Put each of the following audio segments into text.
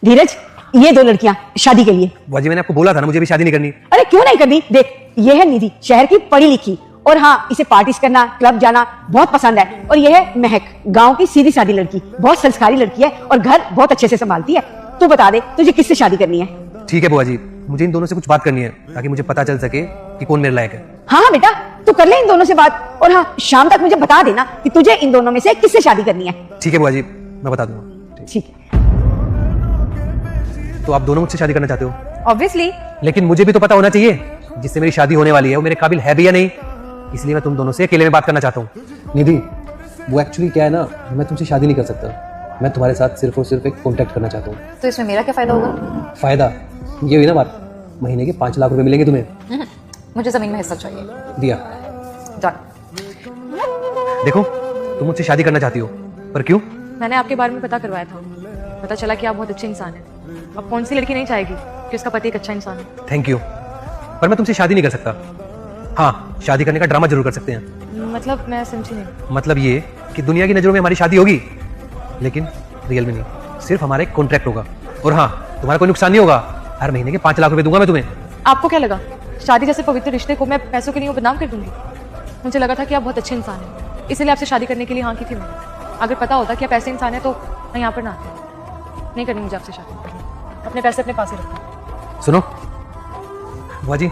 धीरज, ये दो लड़कियां शादी के लिए। बुआ जी मैंने आपको बोला था ना मुझे भी शादी नहीं करनी। अरे क्यों नहीं करनी? देख, ये है निधि, शहर की पढ़ी लिखी, और हाँ, इसे पार्टीज करना, क्लब जाना बहुत पसंद है। और ये है महक, गांव की सीधी सादी लड़की, बहुत संस्कारी लड़की है और घर बहुत अच्छे से संभालती है। तू बता दे तुझे किससे शादी करनी है? ठीक है बुआ जी, मुझे इन दोनों से कुछ बात करनी है ताकि मुझे पता चल सके कि कौन मेरे लायक है। हाँ बेटा, तू कर ले इन दोनों से बात, और हाँ, शाम तक मुझे बता देना कि तुझे इन दोनों में से किससे शादी करनी है। ठीक है बुआ जी, मैं बता दूंगा। ठीक है। तो आप दोनों मुझसे शादी करना चाहते हो? ऑब्वियसली। लेकिन मुझे भी तो पता होना चाहिए जिससे मेरी शादी होने वाली है वो मेरे काबिल है भी या नहीं। इसलिए मैं तुम दोनों से अकेले में बात करना चाहता हूँ। निधि, वो एक्चुअली क्या है ना, मैं तुमसे शादी नहीं कर सकता। मैं तुम्हारे साथ सिर्फ और सिर्फ एक कॉन्टैक्ट करना चाहता हूँ। तो इसमें मेरा क्या फायदा होगा? फायदा ये हुई ना बात, महीने के 5 लाख रुपए मिलेंगे तुम्हें। मुझे जमीन में हिस्सा चाहिए। दिया। डन। देखो, तुम मुझसे शादी करना चाहती हो, पर क्यों? मैंने आपके बारे में पता करवाया था, पता चला कि आप बहुत अच्छे इंसान हैं। अब कौन सी लड़की नहीं चाहेगी कि उसका पति एक अच्छा इंसान है? थैंक यू, पर मैं तुमसे शादी नहीं कर सकता। हाँ, शादी करने का ड्रामा जरूर कर सकते हैं। मतलब मैं समझी नहीं। मतलब ये कि दुनिया की नजरों में हमारी शादी होगी, लेकिन रियल में नहीं, सिर्फ हमारा एक कॉन्ट्रैक्ट होगा। और हाँ, तुम्हारा कोई नुकसान नहीं होगा। हर महीने के 5 लाख रुपए दूंगा मैं तुम्हें। आपको क्या लगा शादी जैसे पवित्र रिश्ते को मैं पैसों के लिए बदनाम कर दूंगी? मुझे लगा था कि आप बहुत अच्छे इंसान हैं, इसीलिए आपसे शादी करने के लिए हाँ की थी मैंने। अगर पता होता कि आप ऐसे इंसान हैं तो मैं यहाँ पर ना आती। नहीं करनी मुझे आपसे शादी, अपने पैसे अपने पास ही रखना। सुनो बुआ जी,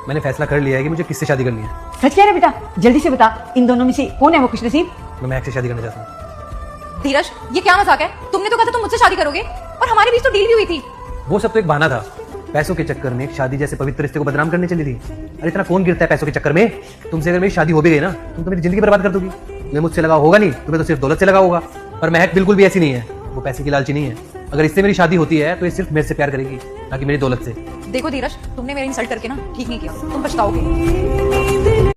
मैंने फैसला कर लिया है कि मुझे किससे शादी करनी है। सच कह रहे बेटा? जल्दी से बता, इन दोनों में से कौन है वो खुशनसीब? मैं महक से शादी करना चाहता हूँ। धीरज, ये क्या मजाक है? तुमने तो कहा था तुम मुझसे शादी करोगे, और हमारे बीच तो डील भी हुई थी। वो सब तो एक बहाना था। पैसों के चक्कर में एक शादी जैसे पवित्र रिश्ते को बदनाम करने चली थी। अरे इतना कौन गिरता है पैसों के चक्कर में? तुमसे अगर मेरी शादी हो भी गई ना, तुम तो मेरी जिंदगी बर्बाद कर दोगी। तुम्हें मुझसे लगा होगा नहीं, तुम्हें तो सिर्फ दौलत से लगा होगा। पर महक बिल्कुल भी ऐसी नहीं है, वो पैसे की लालची नहीं है। अगर इससे मेरी शादी होती है तो ये सिर्फ मेरे से प्यार करेगी, ना कि मेरी दौलत से। देखो धीरज, तुमने मेरी इंसल्ट करके ना ठीक नहीं किया, तुम पछताओगे।